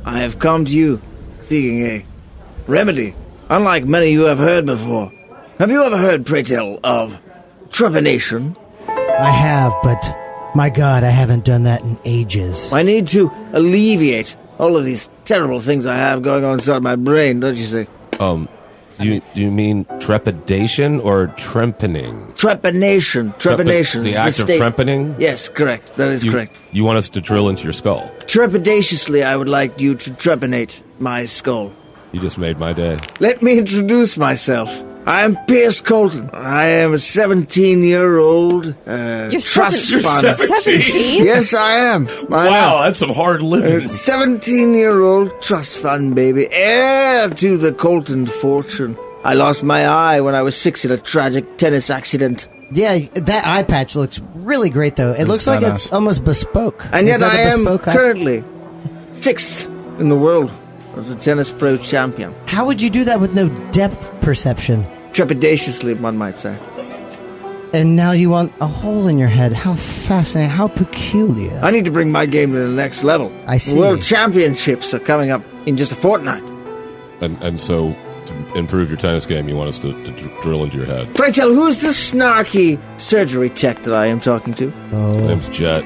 I have come to you seeking a remedy, unlike many you have heard before. Have you ever heard, pray tell, of trepanning? I have, but my God, I haven't done that in ages. I need to alleviate all of these terrible things I have going on inside my brain, don't you see? Do you mean trepidation or trepanning? Trepanning. The act of trepanning? Yes, correct. That is correct. You want us to drill into your skull? Trepidatiously, I would like you to trepanate my skull. You just made my day. Let me introduce myself. I am Pierce Colton. I am a 17-year-old You're trust fund. 17? Yes, I am. Wow, that's some hard living. 17-year-old trust fund baby, heir to the Colton fortune. I lost my eye when I was 6 in a tragic tennis accident. Yeah, that eye patch looks really great, though. It looks like it's almost bespoke. And yet I am bespoke currently 6th in the world as a tennis pro champion. How would you do that with no depth perception? Trepidatiously, one might say. And now you want a hole in your head. How fascinating. How peculiar. I need to bring my game to the next level. I see. World Championships are coming up in just a fortnight. And so, to improve your tennis game, you want us to drill into your head. Pray tell, who is the snarky surgery tech that I am talking to? My name's Jet.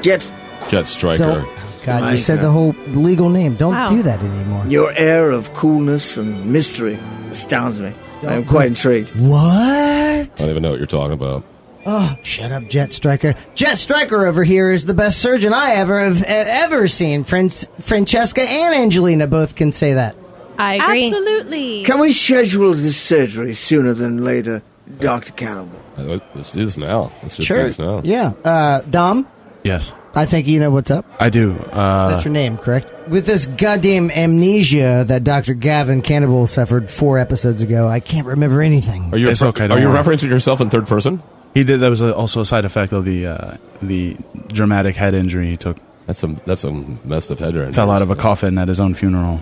Jet Striker. God, you said the whole legal name. Don't do that anymore. Your air of coolness and mystery astounds me. I am quite intrigued. What? I don't even know what you're talking about. Oh, shut up, Jet Striker. Jet Striker over here is the best surgeon I ever seen. Francesca and Angelina both can say that. I agree. Absolutely. Can we schedule this surgery sooner than later, Dr. Cannibal? Let's do this now. Let's just Sure. do this now. Yeah. Dom? Yes. I think you know what's up. I do. That's your name, correct? With this goddamn amnesia that Dr. Gavin Cannibal suffered 4 episodes ago, I can't remember anything. Are you It's okay, Are don't you worry. referencing yourself in third person? He did. That was also a side effect of the dramatic head injury he took. That's some messed up head injury. Fell out of a coffin at his own funeral.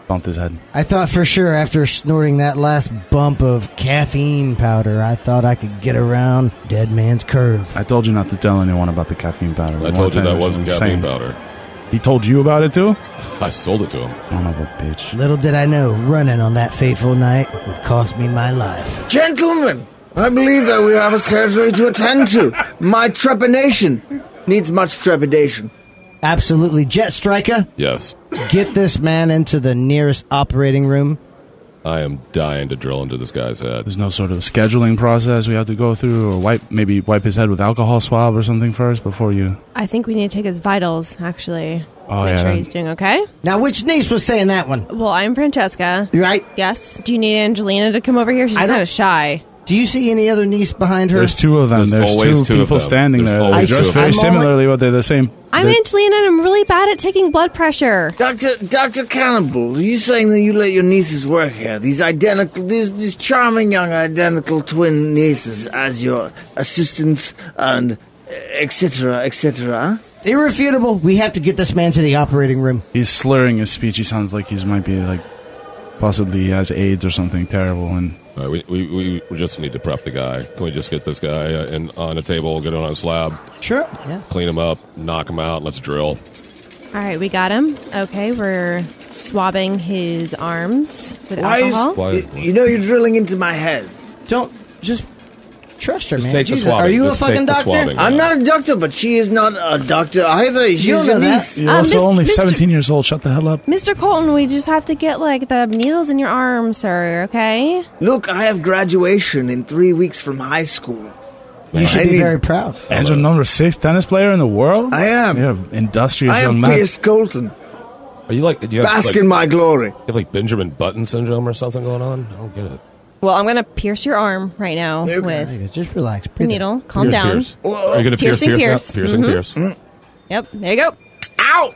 Bumped his head. I thought for sure after snorting that last bump of caffeine powder, I thought I could get around Dead Man's Curve. I told you not to tell anyone about the caffeine powder. I told you that wasn't caffeine powder. He told you about it too? I sold it to him. Son of a bitch. Little did I know, running on that fateful night would cost me my life. Gentlemen, I believe that we have a surgery to attend to. My trepanation needs much trepidation. Absolutely. Jet Striker, Yes. get this man into the nearest operating room. I am dying to drill into this guy's head. There's no sort of scheduling process we have to go through, or maybe wipe his head with alcohol swab or something first before you. I think we need to take his vitals, actually. Oh, Make yeah. sure he's doing okay. Now, which niece was saying that one? Well, I'm Francesca. You right? Yes. Do you need Angelina to come over here? She's I don't- kind of shy. Do you see any other niece behind her? There's 2 of them. There's There's always 2 two of people them. standing There's there. always They dress two. very I'm similarly, but they're the same. I'm Angelina, and I'm really bad at taking blood pressure. Dr. Cannibal, are you saying that you let your nieces work here? These charming young identical twin nieces as your assistants and etc., etc., Irrefutable. We have to get this man to the operating room. He's slurring his speech. He sounds like he might be possibly he has AIDS or something terrible. And All right, we just need to prep the guy. Can we just get this guy on a table, get him on a slab, Sure. Yeah. clean him up, knock him out, let's drill. All right, we got him. Okay, we're swabbing his arms with alcohol. You know you're drilling into my head. Don't just trust her, Just man. take the Jesus, swabbing. are you Just a fucking take the doctor? swabbing. I'm not a doctor, but she is not a doctor either. She's don't a know that. niece. you're also only Mr. 17 years old. Shut the hell up. Mr. Colton, we just have to get, the needles in your arm, sir, okay? Look, I have graduation in 3 weeks from high school. You should I be need- very proud. Angel number 6 tennis player in the world? I am. You're an industrious I young am man. Pierce Colton. Are you do you have Bask in my glory. you have Benjamin Button syndrome or something going on? I don't get it. Well, I'm going to pierce your arm right now Okay. with Just relax. the Breathe in. needle. Calm down. Pierce. Are you going to pierce Piercing, Pierce? pierce. Piercing Mhm. Pierce. Yep, there you go. Ow!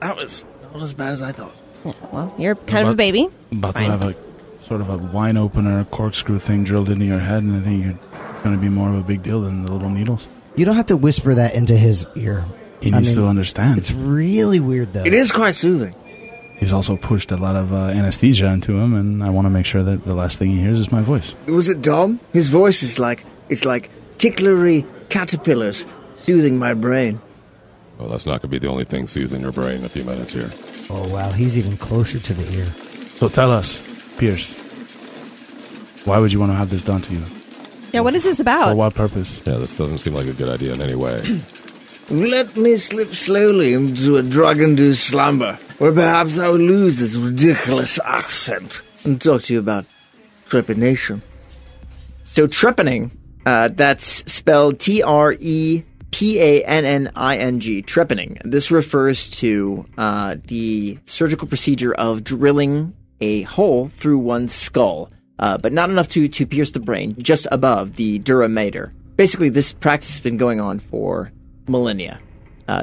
That was not as bad as I thought. Yeah, well, you're kind of a baby. About to Fine. have a sort of a wine opener corkscrew thing drilled into your head, and I think it's going to be more of a big deal than the little needles. You don't have to whisper that into his ear. He needs to understand. It's really weird, though. It is quite soothing. He's also pushed a lot of anesthesia into him, and I want to make sure that the last thing he hears is my voice. Was it Dom? His voice is like ticklery caterpillars soothing my brain. Well, that's not going to be the only thing soothing your brain in a few minutes here. Oh, wow. He's even closer to the ear. So tell us, Pierce, why would you want to have this done to you? Yeah, what is this For about? what purpose? Yeah, this doesn't seem like a good idea in any way. Let me slip slowly into a drug-induced slumber, where perhaps I will lose this ridiculous accent and talk to you about trepanation. So trepanning, that's spelled Trepanning, trepanning. This refers to the surgical procedure of drilling a hole through one's skull, but not enough to pierce the brain, just above the dura mater. Basically, this practice has been going on for millennia.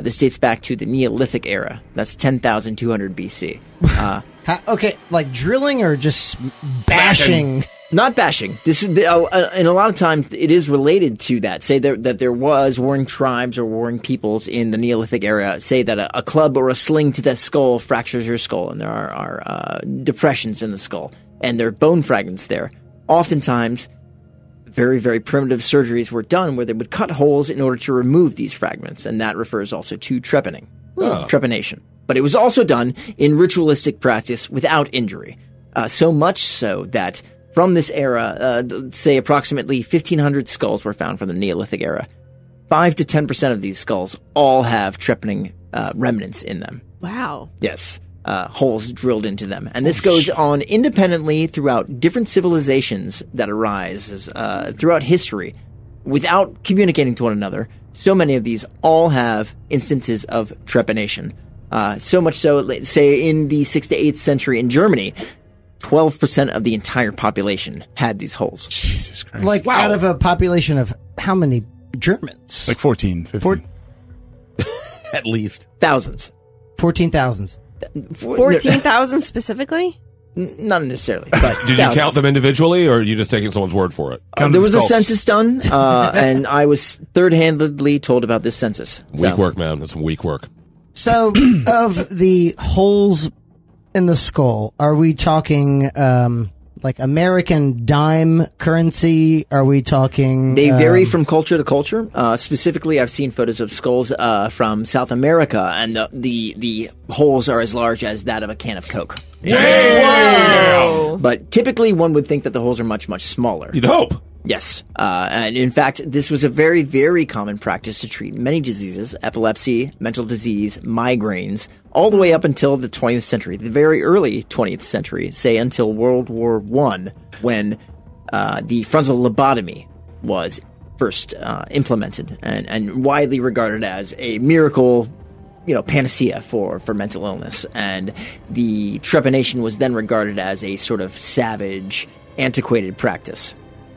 This dates back to the Neolithic era. That's 10,200 BC. Okay, like drilling or just bashing? Not bashing. This is, and a lot of times it is related to that. Say that there was warring tribes or warring peoples in the Neolithic era. Say that a club or a sling to the skull fractures your skull, and there are depressions in the skull, and there are bone fragments there. Oftentimes, very, very primitive surgeries were done where they would cut holes in order to remove these fragments, and that refers also to trepanning, trepanation. But it was also done in ritualistic practice without injury, so much so that from this era, say approximately 1,500 skulls were found from the Neolithic era. 5 to 10% of these skulls all have trepanning remnants in them. Wow. Yes. Holes drilled into them. And this goes on independently throughout different civilizations that arise throughout history without communicating to one another. So many of these all have instances of trepanation. So much so, say in the 6th to 8th century in Germany, 12% of the entire population had these holes. Jesus Christ. Like out of a population of how many Germans? Like 14, 15. At least. Thousands. 14,000. 14,000 specifically? Not necessarily, but Did you count them individually, or are you just taking someone's word for it? There was a census done, and I was third-handedly told about this census. Weak work, man. That's some weak work. So, of the holes in the skull, are we talking like American dime currency? Are we talking? They vary from culture to culture. Specifically, I've seen photos of skulls from South America, and the holes are as large as that of a can of Coke. Whoa. But typically, one would think that the holes are much, much smaller. You'd hope. Yes. And in fact, this was a very, very common practice to treat many diseases, epilepsy, mental disease, migraines, all the way up until the 20th century, the very early 20th century, say until World War I, when the frontal lobotomy was first implemented and widely regarded as a miracle, panacea for mental illness. And the trepanation was then regarded as a sort of savage, antiquated practice.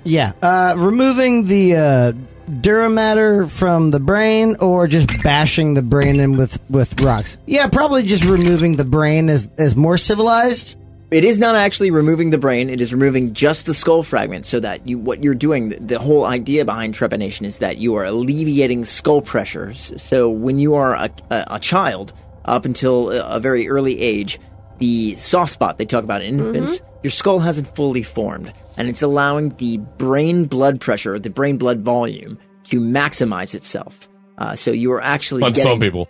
Yeah, removing the dura mater from the brain, or just bashing the brain in with rocks. Yeah, probably just removing the brain is more civilized. It is not actually removing the brain; it is removing just the skull fragment. So that what you're doing, the whole idea behind trepanation is that you are alleviating skull pressure. So when you are a child, up until a very early age, the soft spot they talk about in infants, your skull hasn't fully formed. And it's allowing the brain blood pressure, the brain blood volume, to maximize itself. So you are actually on some people.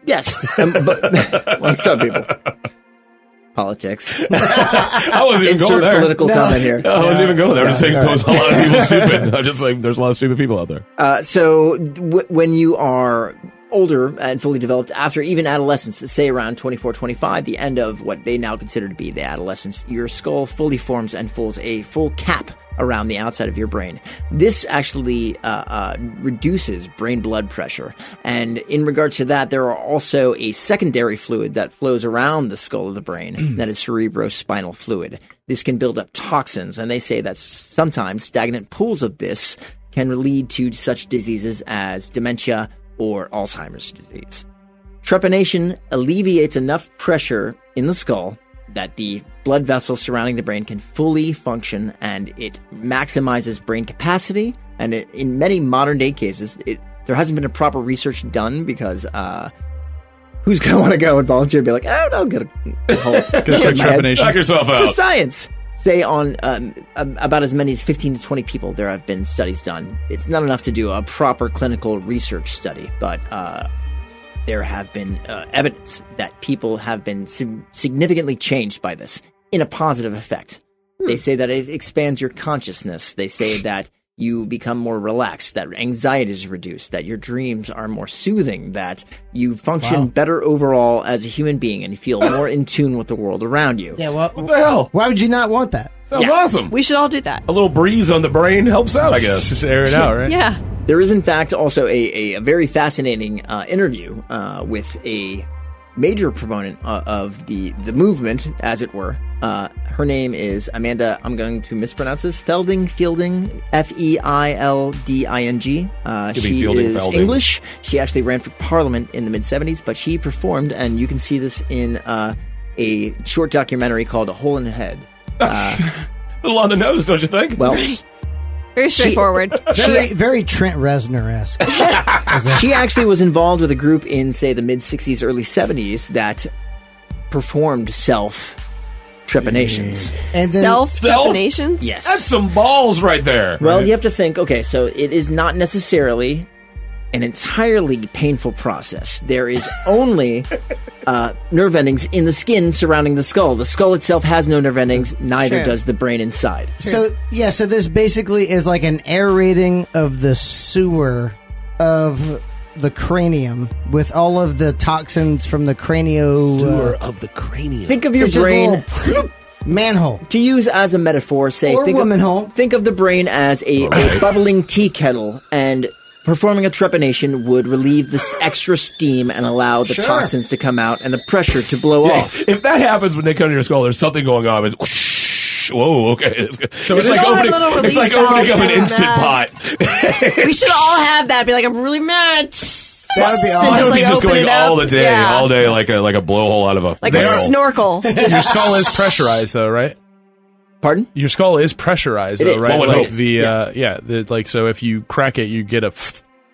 Yes, but on some people. Politics. I wasn't even going there. Political comment here. I wasn't even going there. I'm just saying, a lot of people stupid. I'm just like, there's a lot of stupid people out there. So when you are older and fully developed, after even adolescence, say around 24, 25, the end of what they now consider to be the adolescence, your skull fully forms and folds a full cap around the outside of your brain. This actually reduces brain blood pressure. And in regards to that, there are also a secondary fluid that flows around the skull of the brain, that is cerebrospinal fluid. This can build up toxins, and they say that sometimes stagnant pools of this can lead to such diseases as dementia or Alzheimer's disease. Trepanation alleviates enough pressure in the skull that the blood vessels surrounding the brain can fully function, and it maximizes brain capacity. And in many modern day cases, there hasn't been a proper research done because who's going to want to go and volunteer and be like, oh, no, get a whole trepanation. Knock yourself out. For science. Say on about as many as 15 to 20 people, there have been studies done. It's not enough to do a proper clinical research study, but there have been evidence that people have been significantly changed by this in a positive effect. They say that it expands your consciousness. They say that you become more relaxed, that anxiety is reduced, that your dreams are more soothing, that you function better overall as a human being and you feel more in tune with the world around you. Yeah, well, What the hell? why would you not want that? Sounds awesome. We should all do that. A little breeze on the brain helps out, I guess. Just air it out, right? Yeah. There is, in fact, also a very fascinating interview with a major proponent of the movement, as it were. Her name is Amanda, I'm going to mispronounce this, Fielding, Feilding. She is English. She actually ran for parliament in the mid-'70s, but she performed, and you can see this in a short documentary called A Hole in the Head. A little on the nose, don't you think? Well, Very straightforward. Very Trent Reznor-esque. she actually was involved with a group in, say, the mid-'60s, early '70s that performed self-trepanations. And then Self-trepanations? Yes. That's some balls right there. Well, you have to think, okay, so it is not necessarily an entirely painful process. There is only nerve endings in the skin surrounding the skull. The skull itself has no nerve endings, neither True. does the brain inside. So this basically is like an aerating of the sewer of the cranium with all of the toxins from the cranial of the cranium. Think of your It's just a brain, little manhole. to use as a metaphor, say, Or woman hole. think of the brain as a bubbling tea kettle, and performing a trepanation would relieve this extra steam and allow the toxins to come out and the pressure to blow off. If that happens when they come to your skull, there's something going on. It's whoosh, whoa, okay. It's like all have opening, little it's like release opening up an valves instant and pot. We should all have that. Be like, I'm really mad. That would be And awesome. Just, like, just open going it up. all the day, Yeah. all day, like a blowhole out of a Like a barrel. snorkel. Your skull is pressurized, though, right? Pardon? Your skull is pressurized, It though, is. right? One would Like hope. like so, if you crack it, you get a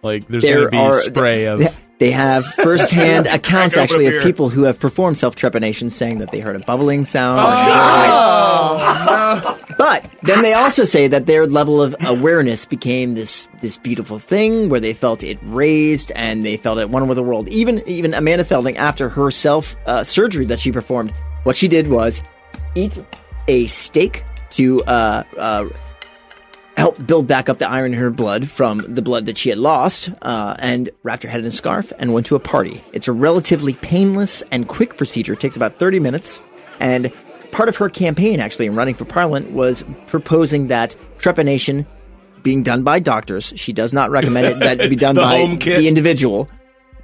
like. There's There going to be are spray of. They have first-hand accounts, open actually, a of beer. people who have performed self-trepanation saying that they heard a bubbling sound. But then they also say that their level of awareness became this beautiful thing where they felt it raised and they felt at one with the world. Even Amanda Feilding, after her surgery that she performed, what she did was eat a steak to help build back up the iron in her blood from the blood that she had lost, and wrapped her head in a scarf and went to a party. It's a relatively painless and quick procedure. It takes about 30 minutes. And part of her campaign, actually, in running for parliament, was proposing that trepanation being done by doctors, she does not recommend it that it be done The by home kit. the individual,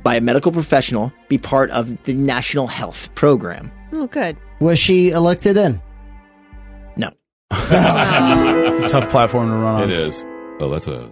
by a medical professional, be part of the national health program. Oh, good. Was she elected in? No. It's a tough platform to run on. It is. Oh, that's a